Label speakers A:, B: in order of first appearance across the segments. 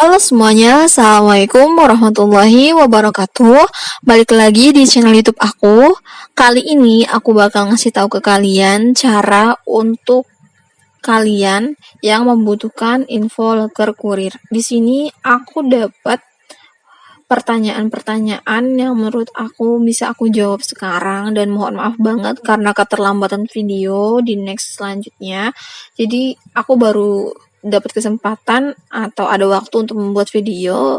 A: Halo semuanya, Assalamualaikum warahmatullahi wabarakatuh. Balik lagi di channel YouTube aku. Kali ini aku bakal ngasih tahu ke kalian cara untuk kalian yang membutuhkan info leker kurir. Di sini aku dapat pertanyaan-pertanyaan yang menurut aku bisa aku jawab sekarang, dan mohon maaf banget karena keterlambatan video di next selanjutnya. Jadi aku baru dapat kesempatan atau ada waktu untuk membuat video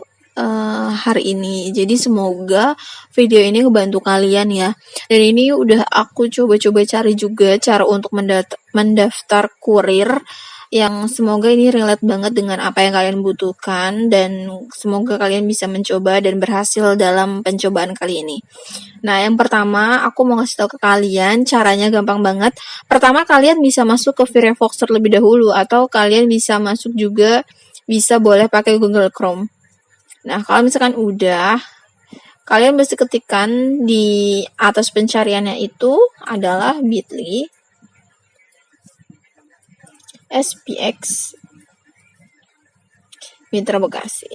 A: hari ini. Jadi semoga video ini ngebantu kalian ya. Dan ini udah aku coba-coba cari juga cara untuk mendaftar kurir, yang semoga ini relate banget dengan apa yang kalian butuhkan, dan semoga kalian bisa mencoba dan berhasil dalam pencobaan kali ini. Nah, yang pertama aku mau ngasih tahu ke kalian caranya gampang banget. Pertama, kalian bisa masuk ke Firefox terlebih dahulu, atau kalian bisa masuk juga, bisa boleh pakai Google Chrome. Nah, kalau misalkan udah, kalian mesti ketikkan di atas pencariannya itu adalah bit.ly SPX Mitra Bekasi.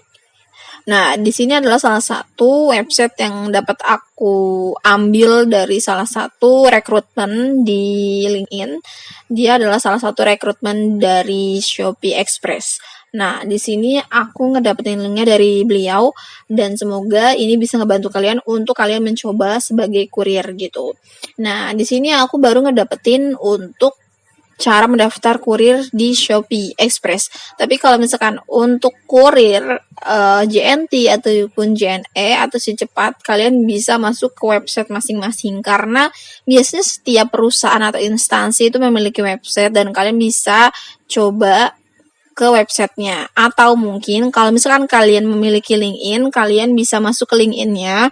A: Nah, di sini adalah salah satu website yang dapat aku ambil dari salah satu rekrutmen di LinkedIn. Dia adalah salah satu rekrutmen dari Shopee Express. Nah, di sini aku ngedapetin linknya dari beliau, dan semoga ini bisa ngebantu kalian untuk kalian mencoba sebagai kurir gitu. Nah, di sini aku baru ngedapetin untuk cara mendaftar kurir di Shopee Express. Tapi kalau misalkan untuk kurir JNT ataupun JNE atau si cepat, kalian bisa masuk ke website masing-masing, karena biasanya setiap perusahaan atau instansi itu memiliki website, dan kalian bisa coba ke websitenya. Atau mungkin kalau misalkan kalian memiliki LinkedIn, kalian bisa masuk ke LinkedIn-nya,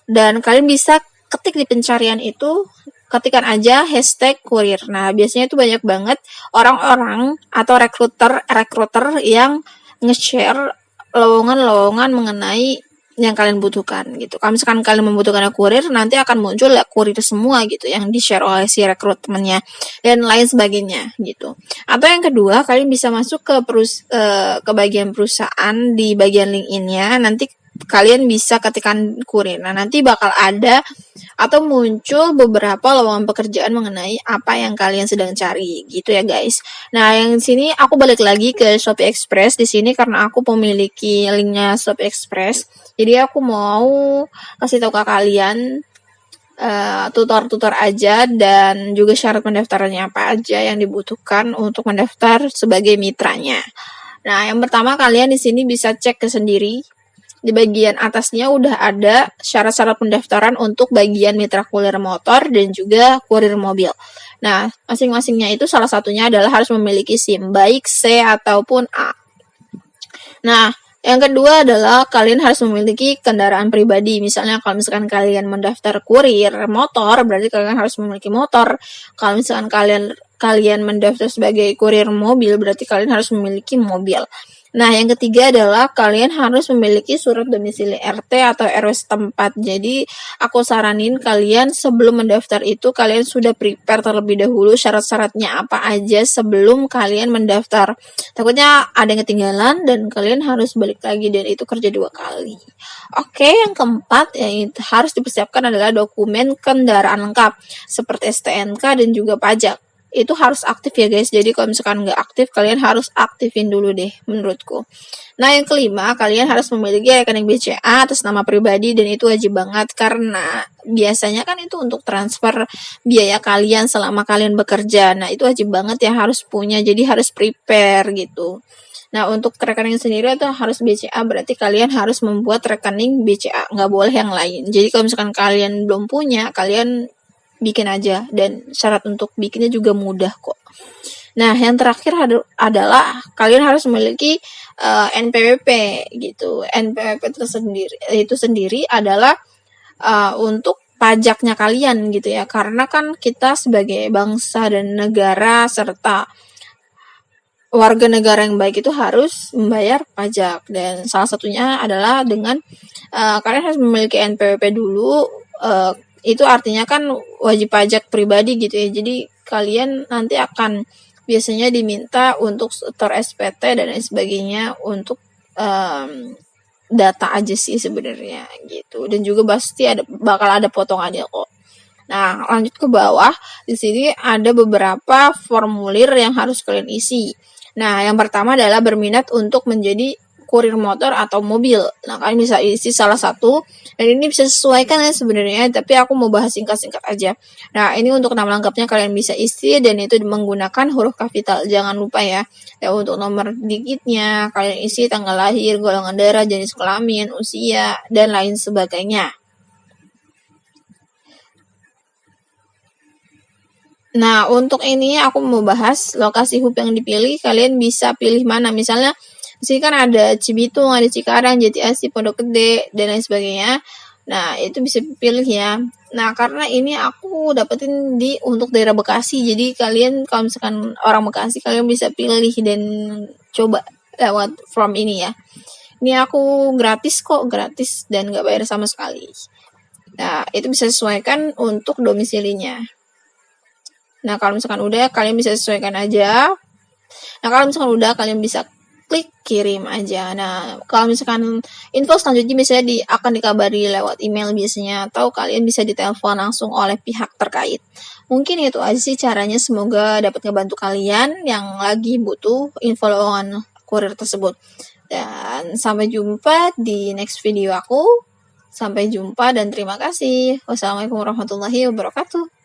A: dan kalian bisa ketik di pencarian itu, ketikan aja hashtag kurir. Nah, biasanya itu banyak banget orang-orang atau rekruter yang nge-share lowongan-lowongan mengenai yang kalian butuhkan gitu. Kalau misalkan kalian membutuhkan kurir, nanti akan muncul ya kurir semua gitu yang di-share oleh si rekrutmennya dan lain sebagainya gitu. Atau yang kedua, kalian bisa masuk ke bagian perusahaan di bagian LinkedIn-nya. Nanti kalian bisa ketikkan kurir. Nah, nanti bakal ada atau muncul beberapa lowongan pekerjaan mengenai apa yang kalian sedang cari gitu ya guys. Nah, yang di sini aku balik lagi ke Shopee Express di sini karena aku memiliki linknya Shopee Express. Jadi aku mau kasih tahu ke kalian tutor-tutor aja, dan juga syarat pendaftarannya apa aja yang dibutuhkan untuk mendaftar sebagai mitranya. Nah, yang pertama kalian di sini bisa cek ke sendiri. Di bagian atasnya udah ada syarat-syarat pendaftaran untuk bagian mitra kurir motor dan juga kurir mobil. Nah, masing-masingnya itu salah satunya adalah harus memiliki SIM, baik C ataupun A. Nah, yang kedua adalah kalian harus memiliki kendaraan pribadi. Misalnya kalau misalkan kalian mendaftar kurir motor, berarti kalian harus memiliki motor. Kalau misalkan kalian mendaftar sebagai kurir mobil, berarti kalian harus memiliki mobil. Nah, yang ketiga adalah kalian harus memiliki surat domisili RT atau RW setempat. Jadi, aku saranin kalian sebelum mendaftar itu kalian sudah prepare terlebih dahulu syarat-syaratnya apa aja sebelum kalian mendaftar. Takutnya ada yang ketinggalan dan kalian harus balik lagi, dan itu kerja 2 kali. Oke, yang keempat yang harus dipersiapkan adalah dokumen kendaraan lengkap seperti STNK dan juga pajak. Itu harus aktif ya guys. Jadi kalau misalkan nggak aktif, kalian harus aktifin dulu deh menurutku. Nah, yang kelima, kalian harus memiliki rekening BCA atas nama pribadi, dan itu wajib banget karena biasanya kan itu untuk transfer biaya kalian selama kalian bekerja. Nah, itu wajib banget ya harus punya, jadi harus prepare gitu. Nah, untuk rekening sendiri itu harus BCA, berarti kalian harus membuat rekening BCA, nggak boleh yang lain. Jadi kalau misalkan kalian belum punya, kalian bikin aja, dan syarat untuk bikinnya juga mudah kok. Nah, yang terakhir adalah kalian harus memiliki NPWP gitu. NPWP itu sendiri adalah untuk pajaknya kalian gitu ya. Karena kan kita sebagai bangsa dan negara serta warga negara yang baik itu harus membayar pajak, dan salah satunya adalah dengan kalian harus memiliki NPWP dulu. Itu artinya kan wajib pajak pribadi gitu ya. Jadi kalian nanti akan biasanya diminta untuk setor SPT dan lain sebagainya untuk data aja sih sebenarnya gitu, dan juga pasti bakal ada potongannya kok. Nah, lanjut ke bawah, di sini ada beberapa formulir yang harus kalian isi. Nah, yang pertama adalah berminat untuk menjadi kurir motor atau mobil. Nah, kalian bisa isi salah satu, dan ini bisa sesuaikan ya sebenarnya, tapi aku mau bahas singkat-singkat aja. Nah, ini untuk nama lengkapnya kalian bisa isi, dan itu menggunakan huruf kapital. Jangan lupa ya. Ya, untuk nomor digitnya, kalian isi tanggal lahir, golongan darah, jenis kelamin, usia, dan lain sebagainya. Nah, untuk ini aku mau bahas lokasi hub yang dipilih, kalian bisa pilih mana. Misalnya, di sini kan ada Cibitung, ada Cikarang, Jati Asih, Pondok Gede, dan lain sebagainya. Nah, itu bisa pilih ya. Nah, karena ini aku dapetin untuk daerah Bekasi, jadi kalian kalau misalkan orang Bekasi, kalian bisa pilih dan coba lewat form ini ya. Ini aku gratis kok, gratis dan nggak bayar sama sekali. Nah, itu bisa sesuaikan untuk domisilinya. Nah, kalau misalkan udah, kalian bisa sesuaikan aja. Nah, kalau misalkan udah, kalian bisa klik kirim aja. Nah, kalau misalkan info selanjutnya biasanya akan dikabari lewat email biasanya, atau kalian bisa ditelepon langsung oleh pihak terkait. Mungkin itu aja sih caranya, semoga dapat ngebantu kalian yang lagi butuh info lowongan kurir tersebut. Dan sampai jumpa di next video aku. Sampai jumpa dan terima kasih. Wassalamualaikum warahmatullahi wabarakatuh.